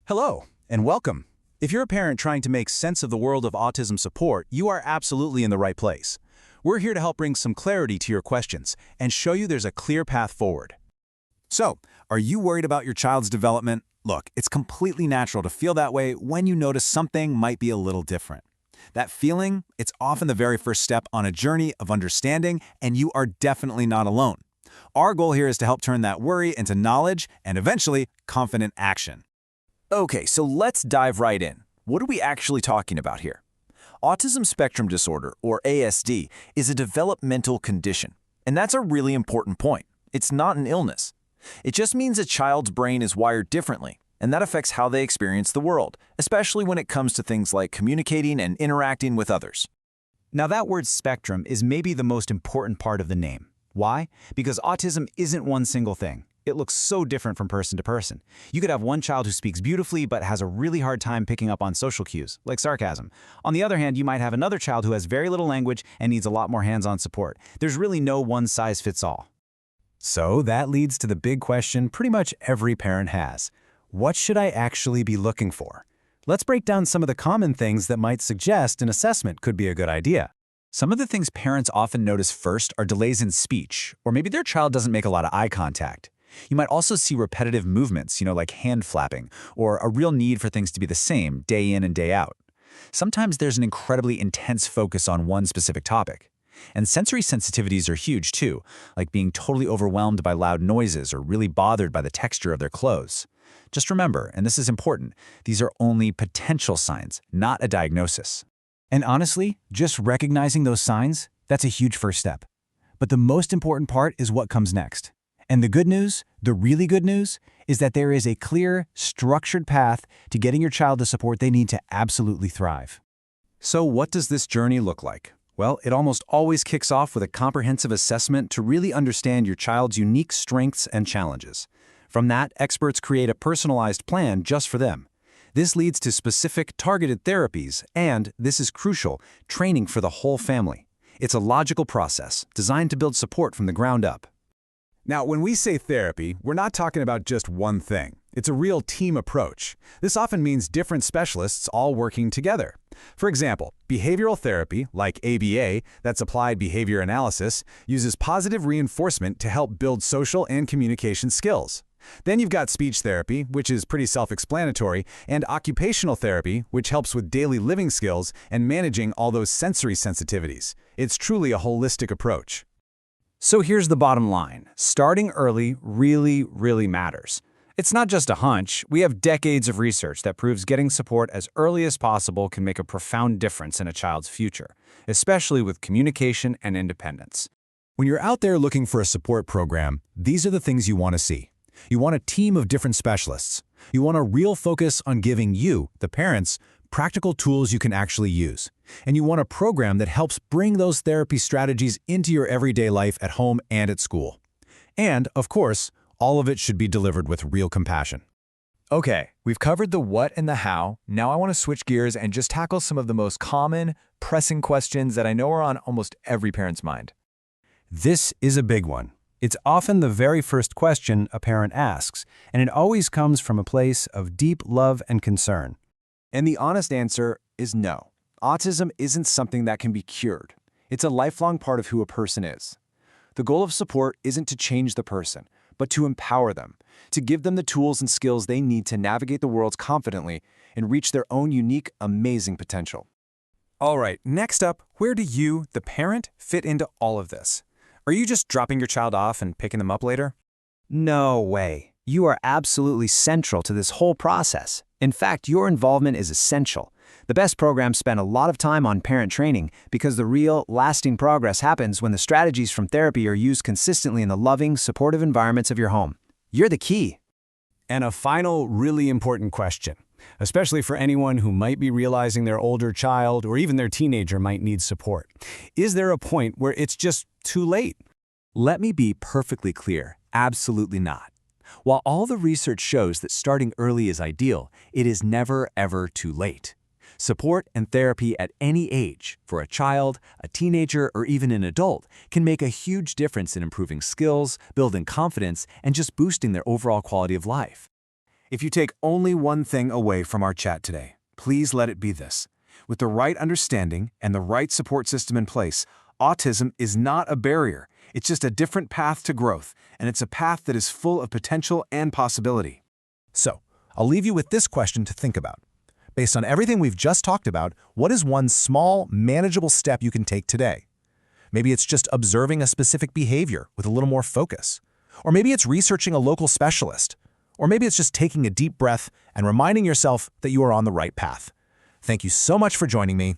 Hello, and welcome. If you're a parent trying to make sense of the world of autism support, you are absolutely in the right place. We're here to help bring some clarity to your questions and show you there's a clear path forward. So, are you worried about your child's development? Look, it's completely natural to feel that way when you notice something might be a little different. That feeling, it's often the very first step on a journey of understanding, and you are definitely not alone. Our goal here is to help turn that worry into knowledge and eventually confident action. Okay, so let's dive right in. What are we actually talking about here? Autism spectrum disorder, or ASD, is a developmental condition. And that's a really important point. It's not an illness. It just means a child's brain is wired differently, and that affects how they experience the world, especially when it comes to things like communicating and interacting with others. Now that word spectrum is maybe the most important part of the name. Why? Because autism isn't one single thing. It looks so different from person to person. You could have one child who speaks beautifully but has a really hard time picking up on social cues, like sarcasm. On the other hand, you might have another child who has very little language and needs a lot more hands-on support. There's really no one-size-fits-all. So that leads to the big question pretty much every parent has. What should I actually be looking for? Let's break down some of the common things that might suggest an assessment could be a good idea. Some of the things parents often notice first are delays in speech, or maybe their child doesn't make a lot of eye contact. You might also see repetitive movements, like hand flapping, or a real need for things to be the same day in and day out. Sometimes there's an incredibly intense focus on one specific topic. And sensory sensitivities are huge too, like being totally overwhelmed by loud noises or really bothered by the texture of their clothes. Just remember, and this is important, these are only potential signs, not a diagnosis. And honestly, just recognizing those signs, that's a huge first step. But the most important part is what comes next. And the good news, the really good news, is that there is a clear, structured path to getting your child the support they need to absolutely thrive. So what does this journey look like? Well, it almost always kicks off with a comprehensive assessment to really understand your child's unique strengths and challenges. From that, experts create a personalized plan just for them. This leads to specific, targeted therapies and, this is crucial, training for the whole family. It's a logical process designed to build support from the ground up. Now, when we say therapy, we're not talking about just one thing. It's a real team approach. This often means different specialists all working together. For example, behavioral therapy, like ABA, that's applied behavior analysis, uses positive reinforcement to help build social and communication skills. Then you've got speech therapy, which is pretty self-explanatory, and occupational therapy, which helps with daily living skills and managing all those sensory sensitivities. It's truly a holistic approach. So here's the bottom line. Starting early really matters. It's not just a hunch. We have decades of research that proves getting support as early as possible can make a profound difference in a child's future, especially with communication and independence. When you're out there looking for a support program, these are the things you want to see. You want a team of different specialists. You want a real focus on giving you, the parents, practical tools you can actually use. And you want a program that helps bring those therapy strategies into your everyday life at home and at school. And, of course, all of it should be delivered with real compassion. Okay, we've covered the what and the how. Now I want to switch gears and just tackle some of the most common, pressing questions that I know are on almost every parent's mind. This is a big one. It's often the very first question a parent asks, and it always comes from a place of deep love and concern. And the honest answer is no. Autism isn't something that can be cured. It's a lifelong part of who a person is. The goal of support isn't to change the person, but to empower them, to give them the tools and skills they need to navigate the world confidently and reach their own unique, amazing potential. All right, next up, where do you, the parent, fit into all of this? Are you just dropping your child off and picking them up later? No way. You are absolutely central to this whole process. In fact, your involvement is essential. The best programs spend a lot of time on parent training because the real, lasting progress happens when the strategies from therapy are used consistently in the loving, supportive environments of your home. You're the key. And a final, really important question, especially for anyone who might be realizing their older child or even their teenager might need support. Is there a point where it's just too late? Let me be perfectly clear. Absolutely not. While all the research shows that starting early is ideal, it is never, ever too late. Support and therapy at any age, for a child, a teenager, or even an adult, can make a huge difference in improving skills, building confidence, and just boosting their overall quality of life. If you take only one thing away from our chat today, please let it be this. With the right understanding and the right support system in place, autism is not a barrier. It's just a different path to growth, and it's a path that is full of potential and possibility. So, I'll leave you with this question to think about. Based on everything we've just talked about, what is one small, manageable step you can take today? Maybe it's just observing a specific behavior with a little more focus. Or maybe it's researching a local specialist. Or maybe it's just taking a deep breath and reminding yourself that you are on the right path. Thank you so much for joining me.